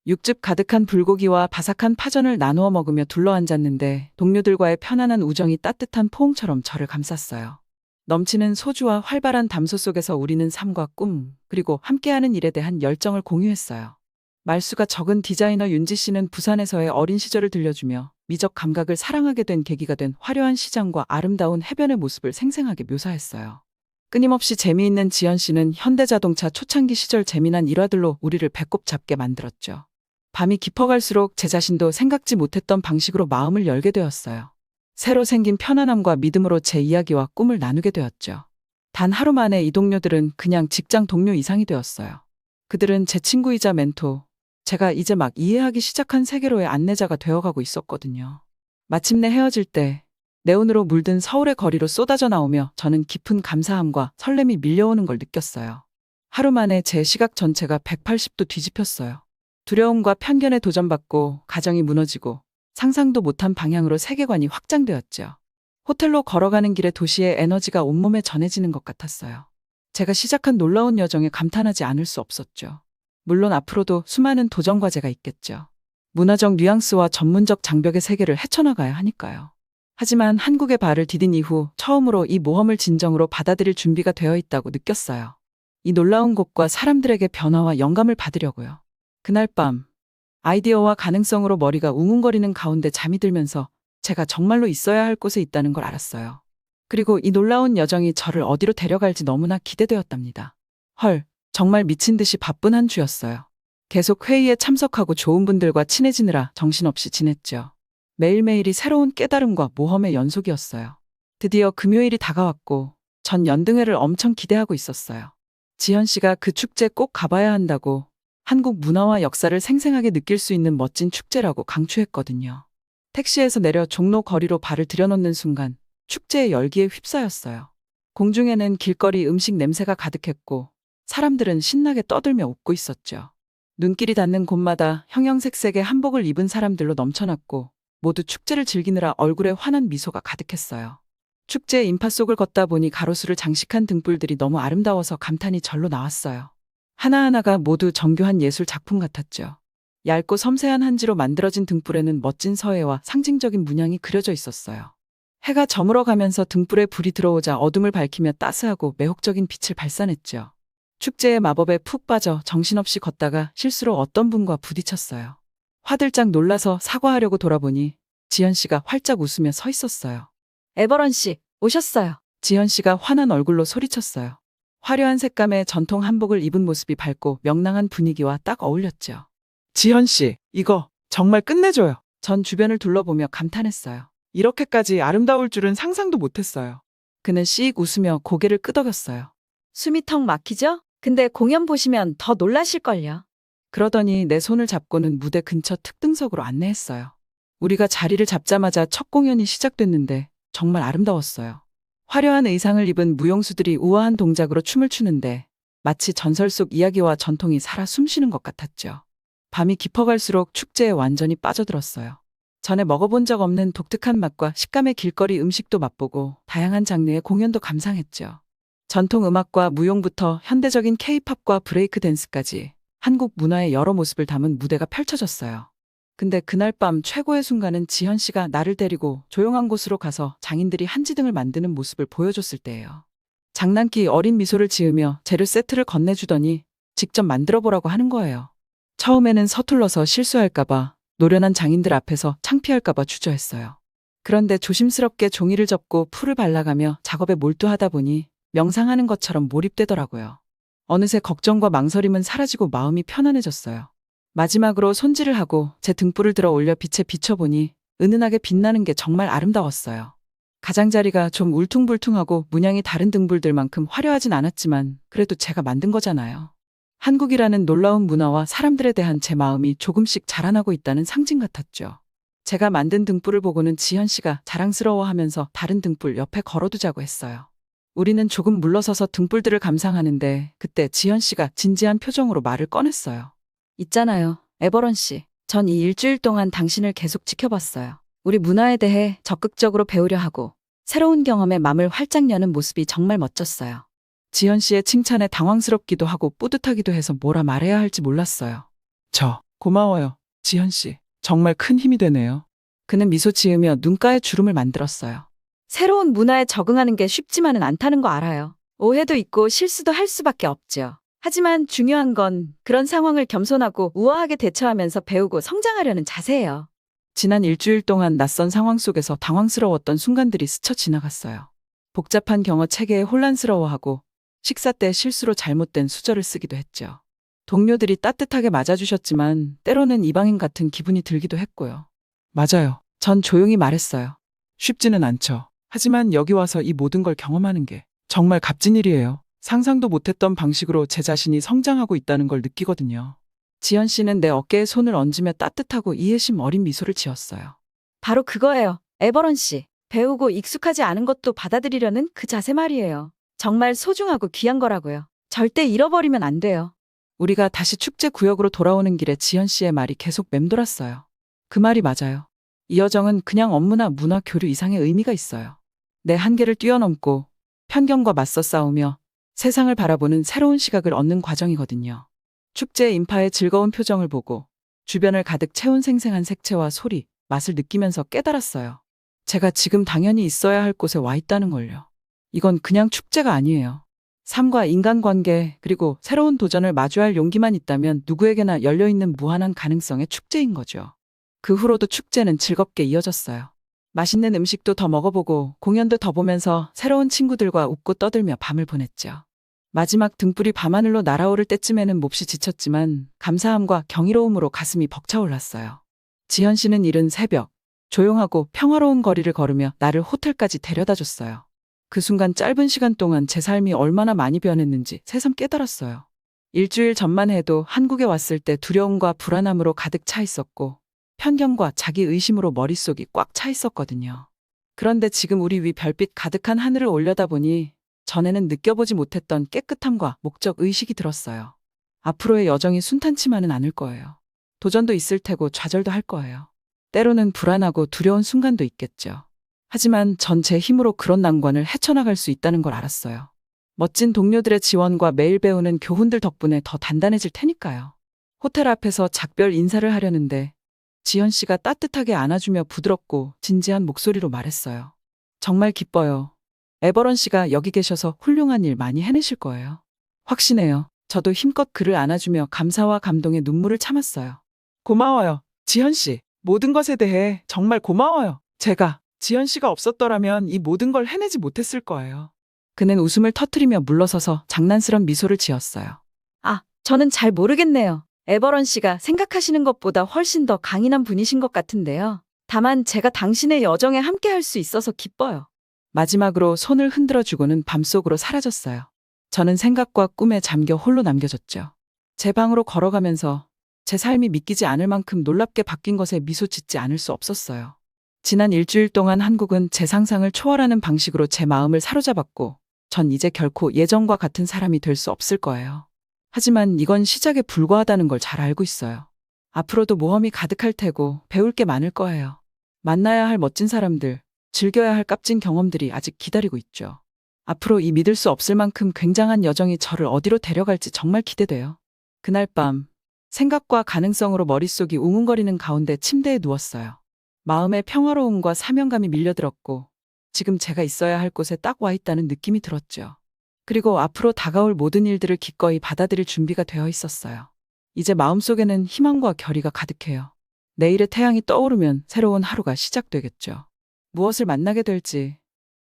육즙 가득한 불고기와 바삭한 파전을 나누어 먹으며 둘러앉았는데 동료들과의 편안한 우정이 따뜻한 포옹처럼 저를 감쌌어요. 넘치는 소주와 활발한 담소 속에서 우리는 삶과 꿈, 그리고 함께하는 일에 대한 열정을 공유했어요. 말수가 적은 디자이너 윤지 씨는 부산에서의 어린 시절을 들려주며 미적 감각을 사랑하게 된 계기가 된 화려한 시장과 아름다운 해변의 모습을 생생하게 묘사했어요. 끊임없이 재미있는 지연 씨는 현대자동차 초창기 시절 재미난 일화들로 우리를 배꼽 잡게 만들었죠. 밤이 깊어갈수록 제 자신도 생각지 못했던 방식으로 마음을 열게 되었어요. 새로 생긴 편안함과 믿음으로 제 이야기와 꿈을 나누게 되었죠. 단 하루 만에 이 동료들은 그냥 직장 동료 이상이 되었어요. 그들은 제 친구이자 멘토, 제가 이제 막 이해하기 시작한 세계로의 안내자가 되어가고 있었거든요. 마침내 헤어질 때 네온으로 물든 서울의 거리로 쏟아져 나오며 저는 깊은 감사함과 설렘이 밀려오는 걸 느꼈어요. 하루 만에 제 시각 전체가 180도 뒤집혔어요. 두려움과 편견에 도전받고 가정이 무너지고 상상도 못한 방향으로 세계관이 확장되었죠. 호텔로 걸어가는 길에 도시의 에너지가 온몸에 전해지는 것 같았어요. 제가 시작한 놀라운 여정에 감탄하지 않을 수 없었죠. 물론 앞으로도 수많은 도전 과제가 있겠죠. 문화적 뉘앙스와 전문적 장벽의 세계를 헤쳐나가야 하니까요. 하지만 한국에 발을 디딘 이후 처음으로 이 모험을 진정으로 받아들일 준비가 되어 있다고 느꼈어요. 이 놀라운 곳과 사람들에게 변화와 영감을 받으려고요. 그날 밤 아이디어와 가능성으로 머리가 웅웅거리는 가운데 잠이 들면서 제가 정말로 있어야 할 곳에 있다는 걸 알았어요. 그리고 이 놀라운 여정이 저를 어디로 데려갈지 너무나 기대되었답니다. 헐, 정말 미친 듯이 바쁜 한 주였어요. 계속 회의에 참석하고 좋은 분들과 친해지느라 정신없이 지냈죠. 매일매일이 새로운 깨달음과 모험의 연속이었어요. 드디어 금요일이 다가왔고 전 연등회를 엄청 기대하고 있었어요. 지현 씨가 그 축제 꼭 가봐야 한다고 한국 문화와 역사를 생생하게 느낄 수 있는 멋진 축제라고 강추했거든요. 택시에서 내려 종로 거리로 발을 들여놓는 순간 축제의 열기에 휩싸였어요. 공중에는 길거리 음식 냄새가 가득했고 사람들은 신나게 떠들며 웃고 있었죠. 눈길이 닿는 곳마다 형형색색의 한복을 입은 사람들로 넘쳐났고 모두 축제를 즐기느라 얼굴에 환한 미소가 가득했어요. 축제의 인파 속을 걷다 보니 가로수를 장식한 등불들이 너무 아름다워서 감탄이 절로 나왔어요. 하나하나가 모두 정교한 예술 작품 같았죠. 얇고 섬세한 한지로 만들어진 등불에는 멋진 서예와 상징적인 문양이 그려져 있었어요. 해가 저물어 가면서 등불에 불이 들어오자 어둠을 밝히며 따스하고 매혹적인 빛을 발산했죠. 축제의 마법에 푹 빠져 정신없이 걷다가 실수로 어떤 분과 부딪혔어요. 화들짝 놀라서 사과하려고 돌아보니 지현 씨가 활짝 웃으며 서 있었어요. 에버런 씨, 오셨어요. 지현 씨가 환한 얼굴로 소리쳤어요. 화려한 색감의 전통 한복을 입은 모습이 밝고 명랑한 분위기와 딱 어울렸죠. 지현 씨, 이거 정말 끝내줘요. 전 주변을 둘러보며 감탄했어요. 이렇게까지 아름다울 줄은 상상도 못했어요. 그는 씩 웃으며 고개를 끄덕였어요. 숨이 턱 막히죠? 근데 공연 보시면 더 놀라실걸요. 그러더니 내 손을 잡고는 무대 근처 특등석으로 안내했어요. 우리가 자리를 잡자마자 첫 공연이 시작됐는데 정말 아름다웠어요. 화려한 의상을 입은 무용수들이 우아한 동작으로 춤을 추는데 마치 전설 속 이야기와 전통이 살아 숨쉬는 것 같았죠. 밤이 깊어갈수록 축제에 완전히 빠져들었어요. 전에 먹어본 적 없는 독특한 맛과 식감의 길거리 음식도 맛보고 다양한 장르의 공연도 감상했죠. 전통 음악과 무용부터 현대적인 K-팝과 브레이크 댄스까지 한국 문화의 여러 모습을 담은 무대가 펼쳐졌어요. 근데 그날 밤 최고의 순간은 지현 씨가 나를 데리고 조용한 곳으로 가서 장인들이 한지등을 만드는 모습을 보여줬을 때예요. 장난기 어린 미소를 지으며 재료 세트를 건네주더니 직접 만들어보라고 하는 거예요. 처음에는 서툴러서 실수할까봐 노련한 장인들 앞에서 창피할까봐 주저했어요. 그런데 조심스럽게 종이를 접고 풀을 발라가며 작업에 몰두하다 보니 명상하는 것처럼 몰입되더라고요. 어느새 걱정과 망설임은 사라지고 마음이 편안해졌어요. 마지막으로 손질을 하고 제 등불을 들어 올려 빛에 비춰보니 은은하게 빛나는 게 정말 아름다웠어요. 가장자리가 좀 울퉁불퉁하고 문양이 다른 등불들만큼 화려하진 않았지만 그래도 제가 만든 거잖아요. 한국이라는 놀라운 문화와 사람들에 대한 제 마음이 조금씩 자라나고 있다는 상징 같았죠. 제가 만든 등불을 보고는 지현 씨가 자랑스러워하면서 다른 등불 옆에 걸어두자고 했어요. 우리는 조금 물러서서 등불들을 감상하는데 그때 지현 씨가 진지한 표정으로 말을 꺼냈어요. 있잖아요, 에버런 씨. 전 이 일주일 동안 당신을 계속 지켜봤어요. 우리 문화에 대해 적극적으로 배우려 하고 새로운 경험에 맘을 활짝 여는 모습이 정말 멋졌어요. 지현 씨의 칭찬에 당황스럽기도 하고 뿌듯하기도 해서 뭐라 말해야 할지 몰랐어요. 고마워요, 지현 씨. 정말 큰 힘이 되네요. 그는 미소 지으며 눈가에 주름을 만들었어요. 새로운 문화에 적응하는 게 쉽지만은 않다는 거 알아요. 오해도 있고 실수도 할 수밖에 없죠. 하지만 중요한 건 그런 상황을 겸손하고 우아하게 대처하면서 배우고 성장하려는 자세예요. 지난 일주일 동안 낯선 상황 속에서 당황스러웠던 순간들이 스쳐 지나갔어요. 복잡한 경어 체계에 혼란스러워하고 식사 때 실수로 잘못된 수저를 쓰기도 했죠. 동료들이 따뜻하게 맞아주셨지만 때로는 이방인 같은 기분이 들기도 했고요. 맞아요. 전 조용히 말했어요. 쉽지는 않죠. 하지만 여기 와서 이 모든 걸 경험하는 게 정말 값진 일이에요. 상상도 못했던 방식으로 제 자신이 성장하고 있다는 걸 느끼거든요. 지연 씨는 내 어깨에 손을 얹으며 따뜻하고 이해심 어린 미소를 지었어요. 바로 그거예요. 에버런 씨. 배우고 익숙하지 않은 것도 받아들이려는 그 자세 말이에요. 정말 소중하고 귀한 거라고요. 절대 잃어버리면 안 돼요. 우리가 다시 축제 구역으로 돌아오는 길에 지연 씨의 말이 계속 맴돌았어요. 그 말이 맞아요. 이 여정은 그냥 업무나 문화 교류 이상의 의미가 있어요. 내 한계를 뛰어넘고 편견과 맞서 싸우며 세상을 바라보는 새로운 시각을 얻는 과정이거든요. 축제 인파의 즐거운 표정을 보고 주변을 가득 채운 생생한 색채와 소리, 맛을 느끼면서 깨달았어요. 제가 지금 당연히 있어야 할 곳에 와 있다는 걸요. 이건 그냥 축제가 아니에요. 삶과 인간관계 그리고 새로운 도전을 마주할 용기만 있다면 누구에게나 열려있는 무한한 가능성의 축제인 거죠. 그 후로도 축제는 즐겁게 이어졌어요. 맛있는 음식도 더 먹어보고 공연도 더 보면서 새로운 친구들과 웃고 떠들며 밤을 보냈죠. 마지막 등불이 밤하늘로 날아오를 때쯤에는 몹시 지쳤지만 감사함과 경이로움으로 가슴이 벅차올랐어요. 지현 씨는 이른 새벽 조용하고 평화로운 거리를 걸으며 나를 호텔까지 데려다줬어요. 그 순간 짧은 시간 동안 제 삶이 얼마나 많이 변했는지 새삼 깨달았어요. 일주일 전만 해도 한국에 왔을 때 두려움과 불안함으로 가득 차 있었고 편견과 자기 의심으로 머릿속이 꽉 차 있었거든요. 그런데 지금 우리 위 별빛 가득한 하늘을 올려다보니 전에는 느껴보지 못했던 깨끗함과 목적 의식이 들었어요. 앞으로의 여정이 순탄치만은 않을 거예요. 도전도 있을 테고 좌절도 할 거예요. 때로는 불안하고 두려운 순간도 있겠죠. 하지만 전 제 힘으로 그런 난관을 헤쳐나갈 수 있다는 걸 알았어요. 멋진 동료들의 지원과 매일 배우는 교훈들 덕분에 더 단단해질 테니까요. 호텔 앞에서 작별 인사를 하려는데 지현 씨가 따뜻하게 안아주며 부드럽고 진지한 목소리로 말했어요. 정말 기뻐요. 에버런 씨가 여기 계셔서 훌륭한 일 많이 해내실 거예요. 확신해요. 저도 힘껏 그를 안아주며 감사와 감동의 눈물을 참았어요. 고마워요. 지현 씨. 모든 것에 대해 정말 고마워요. 제가 지현 씨가 없었더라면 이 모든 걸 해내지 못했을 거예요. 그는 웃음을 터뜨리며 물러서서 장난스런 미소를 지었어요. 아, 저는 잘 모르겠네요. 에버런 씨가 생각하시는 것보다 훨씬 더 강인한 분이신 것 같은데요. 다만 제가 당신의 여정에 함께 할 수 있어서 기뻐요. 마지막으로 손을 흔들어주고는 밤속으로 사라졌어요. 저는 생각과 꿈에 잠겨 홀로 남겨졌죠. 제 방으로 걸어가면서 제 삶이 믿기지 않을 만큼 놀랍게 바뀐 것에 미소 짓지 않을 수 없었어요. 지난 일주일 동안 한국은 제 상상을 초월하는 방식으로 제 마음을 사로잡았고 전 이제 결코 예전과 같은 사람이 될 수 없을 거예요. 하지만 이건 시작에 불과하다는 걸 잘 알고 있어요. 앞으로도 모험이 가득할 테고 배울 게 많을 거예요. 만나야 할 멋진 사람들, 즐겨야 할 값진 경험들이 아직 기다리고 있죠. 앞으로 이 믿을 수 없을 만큼 굉장한 여정이 저를 어디로 데려갈지 정말 기대돼요. 그날 밤 생각과 가능성으로 머릿속이 웅웅거리는 가운데 침대에 누웠어요. 마음의 평화로움과 사명감이 밀려들었고 지금 제가 있어야 할 곳에 딱 와 있다는 느낌이 들었죠. 그리고 앞으로 다가올 모든 일들을 기꺼이 받아들일 준비가 되어 있었어요. 이제 마음속에는 희망과 결의가 가득해요. 내일의 태양이 떠오르면 새로운 하루가 시작되겠죠. 무엇을 만나게 될지,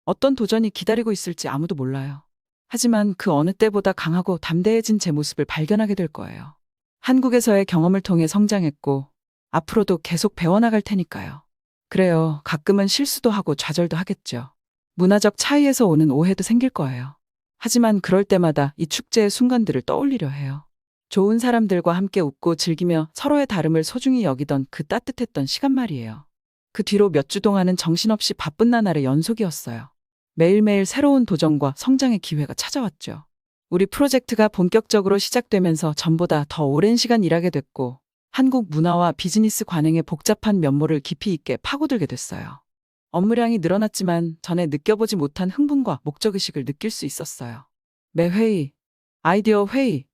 어떤 도전이 기다리고 있을지 아무도 몰라요. 하지만 그 어느 때보다 강하고 담대해진 제 모습을 발견하게 될 거예요. 한국에서의 경험을 통해 성장했고 앞으로도 계속 배워나갈 테니까요. 그래요. 가끔은 실수도 하고 좌절도 하겠죠. 문화적 차이에서 오는 오해도 생길 거예요. 하지만 그럴 때마다 이 축제의 순간들을 떠올리려 해요. 좋은 사람들과 함께 웃고 즐기며 서로의 다름을 소중히 여기던 그 따뜻했던 시간 말이에요. 그 뒤로 몇 주 동안은 정신없이 바쁜 나날의 연속이었어요. 매일매일 새로운 도전과 성장의 기회가 찾아왔죠. 우리 프로젝트가 본격적으로 시작되면서 전보다 더 오랜 시간 일하게 됐고 한국 문화와 비즈니스 관행의 복잡한 면모를 깊이 있게 파고들게 됐어요. 업무량이 늘어났지만 전에 느껴보지 못한 흥분과 목적의식을 느낄 수 있었어요. 매 회의, 아이디어 회의,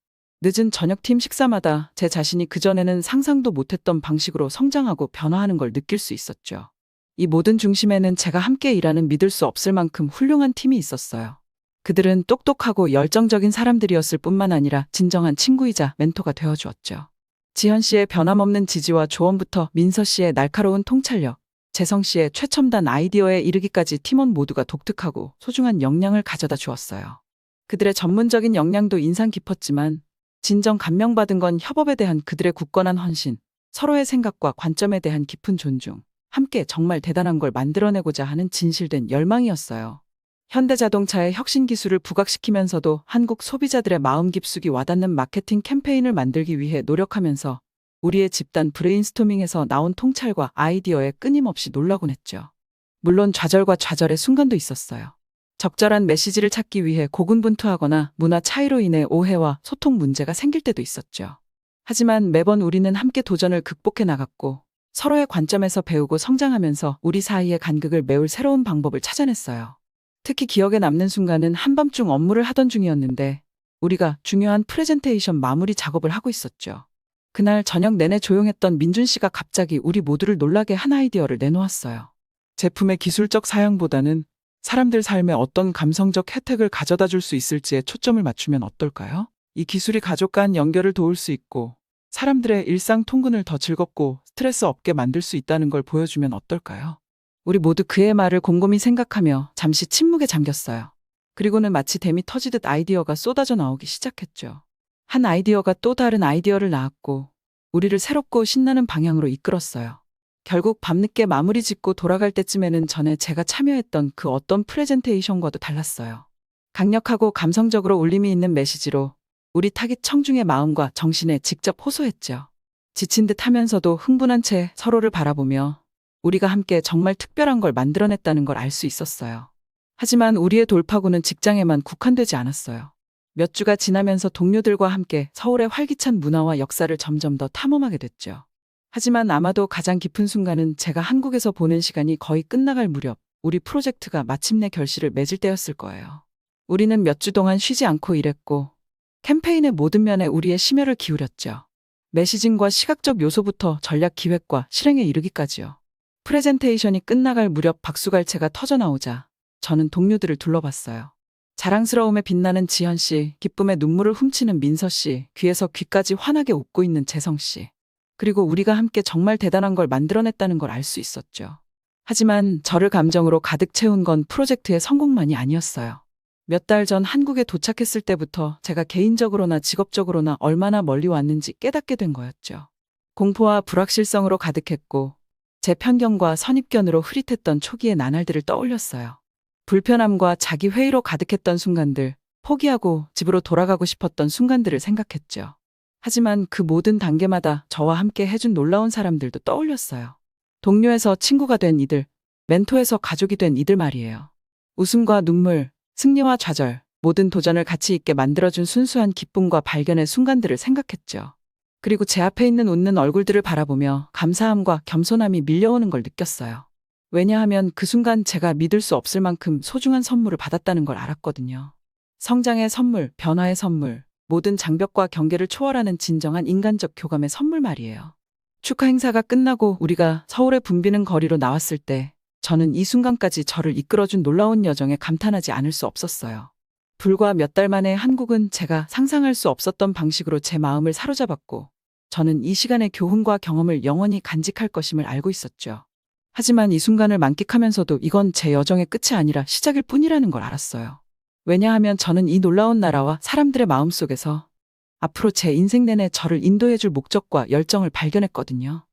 늦은 저녁팀 식사마다 제 자신이 그전에는 상상도 못했던 방식으로 성장하고 변화하는 걸 느낄 수 있었죠. 이 모든 중심에는 제가 함께 일하는 믿을 수 없을 만큼 훌륭한 팀이 있었어요. 그들은 똑똑하고 열정적인 사람들이었을 뿐만 아니라 진정한 친구이자 멘토가 되어주었죠. 지현 씨의 변함없는 지지와 조언부터 민서 씨의 날카로운 통찰력, 재성 씨의 최첨단 아이디어에 이르기까지 팀원 모두가 독특하고 소중한 역량을 가져다 주었어요. 그들의 전문적인 역량도 인상 깊었지만 진정 감명받은 건 협업에 대한 그들의 굳건한 헌신, 서로의 생각과 관점에 대한 깊은 존중, 함께 정말 대단한 걸 만들어내고자 하는 진실된 열망이었어요. 현대자동차의 혁신 기술을 부각시키면서도 한국 소비자들의 마음 깊숙이 와닿는 마케팅 캠페인을 만들기 위해 노력하면서 우리의 집단 브레인스토밍에서 나온 통찰과 아이디어에 끊임없이 놀라곤 했죠. 물론 좌절과 좌절의 순간도 있었어요. 적절한 메시지를 찾기 위해 고군분투하거나 문화 차이로 인해 오해와 소통 문제가 생길 때도 있었죠. 하지만 매번 우리는 함께 도전을 극복해 나갔고 서로의 관점에서 배우고 성장하면서 우리 사이의 간극을 메울 새로운 방법을 찾아냈어요. 특히 기억에 남는 순간은 한밤중 업무를 하던 중이었는데 우리가 중요한 프레젠테이션 마무리 작업을 하고 있었죠. 그날 저녁 내내 조용했던 민준 씨가 갑자기 우리 모두를 놀라게 한 아이디어를 내놓았어요. 제품의 기술적 사양보다는 사람들 삶에 어떤 감성적 혜택을 가져다 줄 수 있을지에 초점을 맞추면 어떨까요? 이 기술이 가족 간 연결을 도울 수 있고 사람들의 일상 통근을 더 즐겁고 스트레스 없게 만들 수 있다는 걸 보여주면 어떨까요? 우리 모두 그의 말을 곰곰이 생각하며 잠시 침묵에 잠겼어요. 그리고는 마치 댐이 터지듯 아이디어가 쏟아져 나오기 시작했죠. 한 아이디어가 또 다른 아이디어를 낳았고 우리를 새롭고 신나는 방향으로 이끌었어요. 결국 밤늦게 마무리 짓고 돌아갈 때쯤에는 전에 제가 참여했던 그 어떤 프레젠테이션과도 달랐어요. 강력하고 감성적으로 울림이 있는 메시지로 우리 타깃 청중의 마음과 정신에 직접 호소했죠. 지친 듯 하면서도 흥분한 채 서로를 바라보며 우리가 함께 정말 특별한 걸 만들어냈다는 걸 알 수 있었어요. 하지만 우리의 돌파구는 직장에만 국한되지 않았어요. 몇 주가 지나면서 동료들과 함께 서울의 활기찬 문화와 역사를 점점 더 탐험하게 됐죠. 하지만 아마도 가장 깊은 순간은 제가 한국에서 보낸 시간이 거의 끝나갈 무렵 우리 프로젝트가 마침내 결실을 맺을 때였을 거예요. 우리는 몇 주 동안 쉬지 않고 일했고 캠페인의 모든 면에 우리의 심혈을 기울였죠. 메시징과 시각적 요소부터 전략 기획과 실행에 이르기까지요. 프레젠테이션이 끝나갈 무렵 박수갈채가 터져나오자 저는 동료들을 둘러봤어요. 자랑스러움에 빛나는 지현 씨, 기쁨에 눈물을 훔치는 민서 씨, 귀에서 귀까지 환하게 웃고 있는 재성 씨. 그리고 우리가 함께 정말 대단한 걸 만들어냈다는 걸 알 수 있었죠. 하지만 저를 감정으로 가득 채운 건 프로젝트의 성공만이 아니었어요. 몇 달 전 한국에 도착했을 때부터 제가 개인적으로나 직업적으로나 얼마나 멀리 왔는지 깨닫게 된 거였죠. 공포와 불확실성으로 가득했고 제 편견과 선입견으로 흐릿했던 초기의 나날들을 떠올렸어요. 불편함과 자기 회의로 가득했던 순간들, 포기하고 집으로 돌아가고 싶었던 순간들을 생각했죠. 하지만 그 모든 단계마다 저와 함께 해준 놀라운 사람들도 떠올렸어요. 동료에서 친구가 된 이들, 멘토에서 가족이 된 이들 말이에요. 웃음과 눈물, 승리와 좌절, 모든 도전을 가치 있게 만들어준 순수한 기쁨과 발견의 순간들을 생각했죠. 그리고 제 앞에 있는 웃는 얼굴들을 바라보며 감사함과 겸손함이 밀려오는 걸 느꼈어요. 왜냐하면 그 순간 제가 믿을 수 없을 만큼 소중한 선물을 받았다는 걸 알았거든요. 성장의 선물, 변화의 선물, 모든 장벽과 경계를 초월하는 진정한 인간적 교감의 선물 말이에요. 축하 행사가 끝나고 우리가 서울의 붐비는 거리로 나왔을 때 저는 이 순간까지 저를 이끌어준 놀라운 여정에 감탄하지 않을 수 없었어요. 불과 몇 달 만에 한국은 제가 상상할 수 없었던 방식으로 제 마음을 사로잡았고 저는 이 시간의 교훈과 경험을 영원히 간직할 것임을 알고 있었죠. 하지만 이 순간을 만끽하면서도 이건 제 여정의 끝이 아니라 시작일 뿐이라는 걸 알았어요. 왜냐하면 저는 이 놀라운 나라와 사람들의 마음속에서 앞으로 제 인생 내내 저를 인도해줄 목적과 열정을 발견했거든요.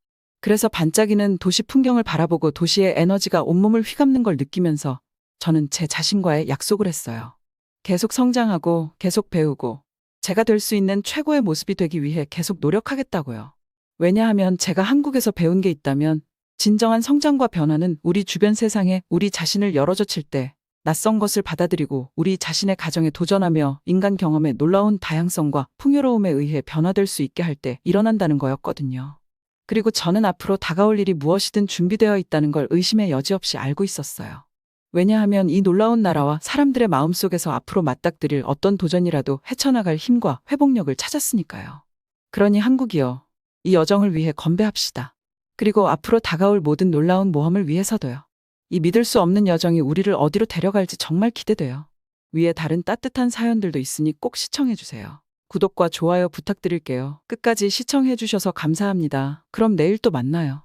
그래서 반짝이는 도시 풍경을 바라보고 도시의 에너지가 온몸을 휘감는 걸 느끼면서 저는 제 자신과의 약속을 했어요. 계속 성장하고 계속 배우고 제가 될 수 있는 최고의 모습이 되기 위해 계속 노력하겠다고요. 왜냐하면 제가 한국에서 배운 게 있다면 진정한 성장과 변화는 우리 주변 세상에 우리 자신을 열어젖힐 때 낯선 것을 받아들이고 우리 자신의 가정에 도전하며 인간 경험의 놀라운 다양성과 풍요로움에 의해 변화될 수 있게 할 때 일어난다는 거였거든요. 그리고 저는 앞으로 다가올 일이 무엇이든 준비되어 있다는 걸 의심의 여지 없이 알고 있었어요. 왜냐하면 이 놀라운 나라와 사람들의 마음속에서 앞으로 맞닥뜨릴 어떤 도전이라도 헤쳐나갈 힘과 회복력을 찾았으니까요. 그러니 한국이여, 이 여정을 위해 건배합시다. 그리고 앞으로 다가올 모든 놀라운 모험을 위해서도요. 이 믿을 수 없는 여정이 우리를 어디로 데려갈지 정말 기대돼요. 위에 다른 따뜻한 사연들도 있으니 꼭 시청해주세요. 구독과 좋아요 부탁드릴게요. 끝까지 시청해주셔서 감사합니다. 그럼 내일 또 만나요.